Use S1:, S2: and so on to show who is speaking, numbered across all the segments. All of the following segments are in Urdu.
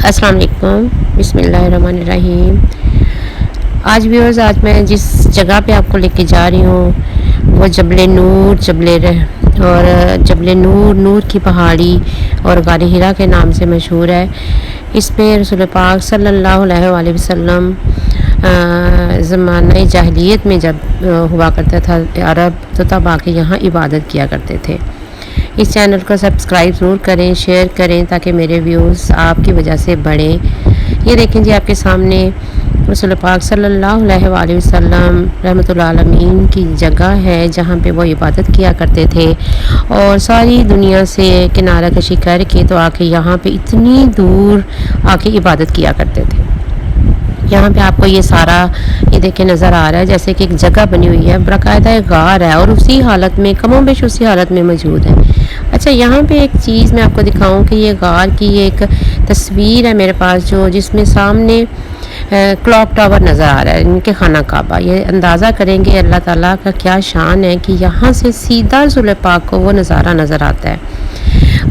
S1: السلام علیکم، بسم اللہ الرحمن الرحیم۔ آج میں جس جگہ پہ آپ کو لے کے جا رہی ہوں وہ جبل نور کی پہاڑی اور غار حرا کے نام سے مشہور ہے۔ اس پہ رسول پاک صلی اللہ علیہ وآلہ وسلم زمانہ جاہلیت میں جب ہوا کرتا تھا عرب، تو تب آ کے یہاں عبادت کیا کرتے تھے۔ اس چینل کو سبسکرائب ضرور کریں، شیئر کریں تاکہ میرے ویوز آپ کی وجہ سے بڑھیں۔ یہ دیکھیں جی، آپ کے سامنے رسول پاک صلی اللہ علیہ وآلہ وسلم رحمۃ اللہ عالمین کی جگہ ہے جہاں پہ وہ عبادت کیا کرتے تھے، اور ساری دنیا سے کنارہ کشی کر کے تو آ کے یہاں پہ اتنی دور آ کے عبادت کیا کرتے تھے۔ یہاں پہ آپ کو یہ سارا یہ دیکھیں نظر آ رہا ہے جیسے کہ ایک جگہ بنی ہوئی ہے، باقاعدہ ایک غار ہے اور اسی حالت میں کم و بیش اسی حالت میں موجود ہے۔ اچھا، یہاں پہ ایک چیز میں آپ کو دکھاؤں کہ یہ غار کی ایک تصویر ہے میرے پاس جس میں سامنے کلاک ٹاور نظر آ رہا ہے، ان کے خانہ کعبہ۔ یہ اندازہ کریں گے اللہ تعالیٰ کا کیا شان ہے کہ یہاں سے سیدھا رسول پاک کو وہ نظارہ نظر آتا ہے،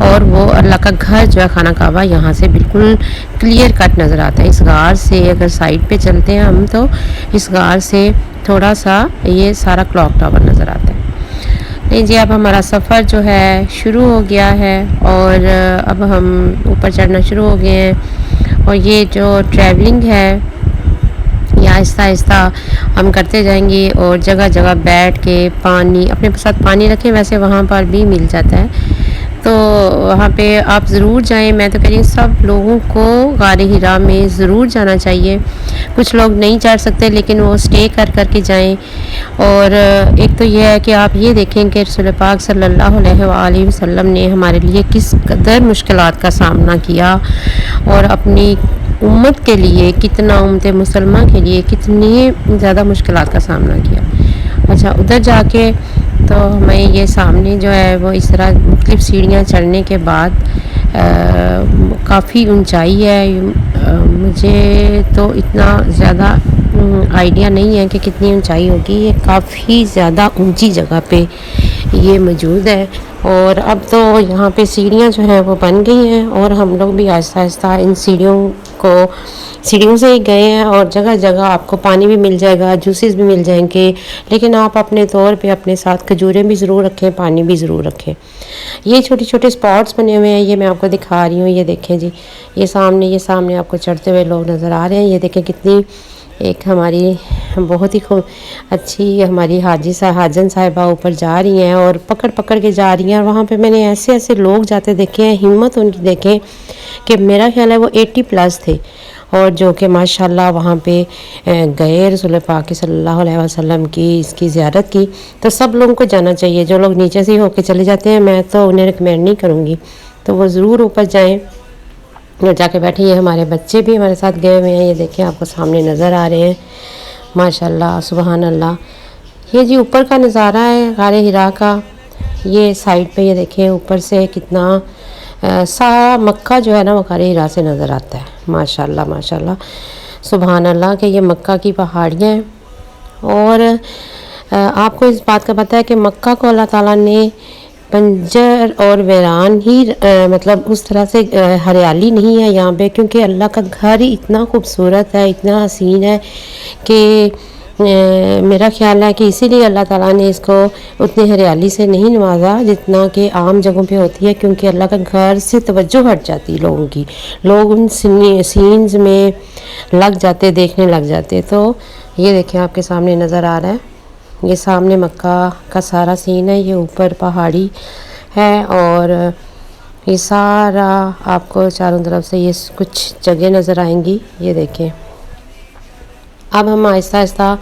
S1: اور وہ اللہ کا گھر جو ہے خانہ کعبہ یہاں سے بالکل کلیئر کٹ نظر آتا ہے۔ اس غار سے اگر سائڈ پہ چلتے ہیں ہم تو اس غار سے تھوڑا سا یہ سارا کلاک ٹاور نظر آتا ہے۔ نہیں جی، اب ہمارا سفر جو ہے شروع ہو گیا ہے اور اب ہم اوپر چڑھنا شروع ہو گئے ہیں، اور یہ جو ٹریولنگ ہے یہ آہستہ آہستہ ہم کرتے جائیں گے، اور جگہ جگہ بیٹھ کے پانی اپنے ساتھ پانی رکھیں، ویسے وہاں پر بھی مل جاتا ہے تو وہاں پہ آپ ضرور جائیں۔ میں تو کہہ رہی ہوں سب لوگوں کو غار حرا میں ضرور جانا چاہیے۔ کچھ لوگ نہیں چڑھ سکتے لیکن وہ اسٹے کر کے جائیں۔ اور ایک تو یہ ہے کہ آپ یہ دیکھیں کہ رسول پاک صلی اللہ علیہ وآلہ وسلم نے ہمارے لیے کس قدر مشکلات کا سامنا کیا، اور اپنی امت کے لیے کتنا، امت مسلمہ کے لیے کتنی زیادہ مشکلات کا سامنا کیا۔ اچھا، ادھر جا کے تو ہمیں یہ سامنے جو ہے وہ اس طرح مختلف سیڑھیاں چڑھنے کے بعد کافی اونچائی ہے۔ مجھے تو اتنا زیادہ آئیڈیا نہیں ہے کہ کتنی اونچائی ہوگی، یہ کافی زیادہ اونچی جگہ پہ یہ موجود ہے۔ اور اب تو یہاں پہ سیڑھیاں جو ہیں وہ بن گئی ہیں، اور ہم لوگ بھی آہستہ آہستہ ان سیڑھیوں سے ہی گئے ہیں، اور جگہ جگہ آپ کو پانی بھی مل جائے گا، جوسز بھی مل جائیں گے، لیکن آپ اپنے طور پہ اپنے ساتھ کھجوریں بھی ضرور رکھیں، پانی بھی ضرور رکھیں۔ یہ چھوٹے چھوٹے سپاٹس بنے ہوئے ہیں، یہ میں آپ کو دکھا رہی ہوں۔ یہ دیکھیں جی، یہ سامنے آپ کو چڑھتے ہوئے لوگ نظر آ رہے ہیں۔ یہ دیکھیں کتنی ایک ہماری بہت ہی اچھی ہماری حاجن صاحبہ اوپر جا رہی ہیں اور پکڑ کے جا رہی ہیں، اور وہاں پہ میں نے ایسے لوگ جاتے دیکھے ہیں، ہمت ان کی دیکھیں کہ میرا خیال ہے وہ 80+ تھے، اور جو کہ ماشاءاللہ وہاں پہ گئے رسول پاک صلی اللہ علیہ وسلم کی اس کی زیارت کی۔ تو سب لوگوں کو جانا چاہیے، جو لوگ نیچے سے ہو کے چلے جاتے ہیں میں تو انہیں ریکمینڈ نہیں کروں گی، تو وہ ضرور اوپر جائیں اور جا کے بیٹھیں۔ یہ ہمارے بچے بھی ہمارے ساتھ گئے ہوئے ہیں، یہ دیکھیں آپ کو سامنے نظر آ رہے ہیں، ماشاءاللہ سبحان اللہ۔ یہ جی اوپر کا نظارہ ہے غار حرا کا۔ یہ سائڈ پہ یہ دیکھیں اوپر سے کتنا سارا مکہ جو ہے نا وہ غار حرا سے نظر آتا ہے، ماشاءاللہ سبحان اللہ کہ یہ مکہ کی پہاڑیاں ہیں۔ اور آپ کو اس بات کا پتہ ہے کہ مکہ کو اللہ تعالیٰ نے بنجر اور ویران ہی مطلب اس طرح سے ہریالی نہیں ہے یہاں پہ، کیونکہ اللہ کا گھر ہی اتنا خوبصورت ہے، اتنا حسین ہے کہ میرا خیال ہے کہ اسی لیے اللہ تعالیٰ نے اس کو اتنی ہریالی سے نہیں نوازا جتنا کہ عام جگہوں پہ ہوتی ہے، کیونکہ اللہ کا گھر سے توجہ ہٹ جاتی لوگوں کی، لوگ ان سینز میں لگ جاتے، دیکھنے لگ جاتے۔ تو یہ دیکھیں آپ کے سامنے نظر آ رہا ہے، یہ سامنے مکہ کا سارا سین ہے، یہ اوپر پہاڑی ہے، اور یہ سارا آپ کو چاروں طرف سے یہ کچھ جگہ نظر آئیں گی۔ یہ دیکھیں اب ہم آہستہ آہستہ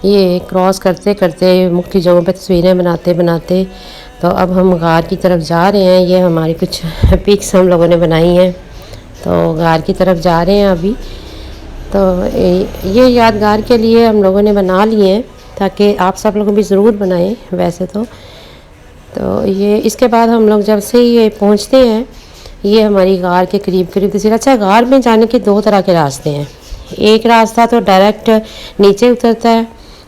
S1: یہ کراس کرتے مختلف جگہوں پہ تصویریں بناتے تو اب ہم غار کی طرف جا رہے ہیں۔ یہ ہماری کچھ پکس ہم لوگوں نے بنائی ہیں، تو غار کی طرف جا رہے ہیں ابھی۔ تو یہ یادگار کے لیے ہم لوگوں نے بنا لیے ہیں تاکہ آپ سب لوگ بھی ضرور بنائیں ویسے تو یہ اس کے بعد ہم لوگ جب سے یہ پہنچتے ہیں، یہ ہماری غار کے قریب تصویر۔ اچھا، غار میں جانے کے 2 طرح کے راستے ہیں۔ ایک راستہ تو ڈائریکٹ نیچے اترتا ہے،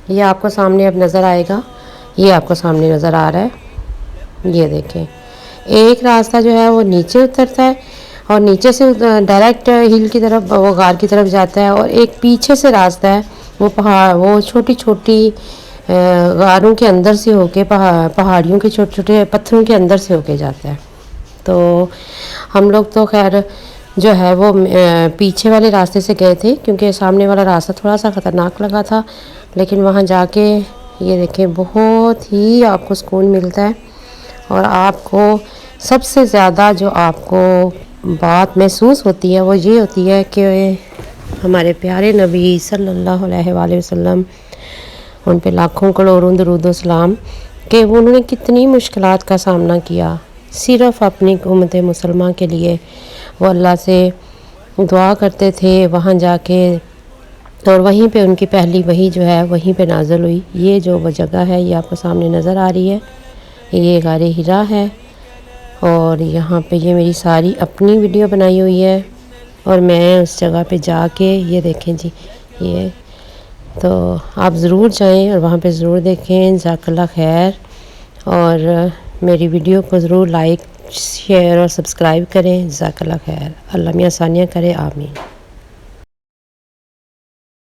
S1: یہ آپ کو سامنے اب نظر آئے گا، یہ آپ کو سامنے نظر آ رہا ہے، یہ دیکھیں۔ ایک راستہ جو ہے وہ نیچے اترتا ہے، اور نیچے سے ڈائریکٹ ہل کی طرف وہ غار کی طرف جاتا ہے، اور ایک پیچھے سے راستہ ہے وہ وہ چھوٹی چھوٹی غاروں کے اندر سے ہو کے پہاڑیوں کے چھوٹے چھوٹے پتھروں کے اندر سے ہو کے جاتا ہے۔ تو ہم لوگ تو خیر جو ہے وہ پیچھے والے راستے سے گئے تھے، کیونکہ سامنے والا راستہ تھوڑا سا خطرناک لگا تھا، لیکن وہاں جا کے یہ دیکھیں بہت ہی آپ کو سکون ملتا ہے، اور آپ کو سب سے زیادہ جو آپ کو بات محسوس ہوتی ہے وہ یہ ہوتی ہے کہ ہمارے پیارے نبی صلی اللہ علیہ وآلہ وسلم، ان پہ لاکھوں کروڑوں درود و سلام، کہ انہوں نے کتنی مشکلات کا سامنا کیا صرف اپنی امت مسلمہ کے لیے۔ وہ اللہ سے دعا کرتے تھے وہاں جا کے، اور وہیں پہ ان کی پہلی وحی جو ہے وہیں پہ نازل ہوئی۔ یہ جو وہ جگہ ہے یہ آپ کو سامنے نظر آ رہی ہے، یہ غار حرا ہے، اور یہاں پہ یہ میری ساری اپنی ویڈیو بنائی ہوئی ہے، اور میں اس جگہ پہ جا کے یہ دیکھیں جی، یہ تو آپ ضرور جائیں اور وہاں پہ ضرور دیکھیں۔ جزاک اللہ خیر، اور میری ویڈیو کو ضرور لائک، شیئر اور سبسکرائب کریں۔ جزاک اللہ خیر، اللہ میاں آسانیاں کرے، آمین۔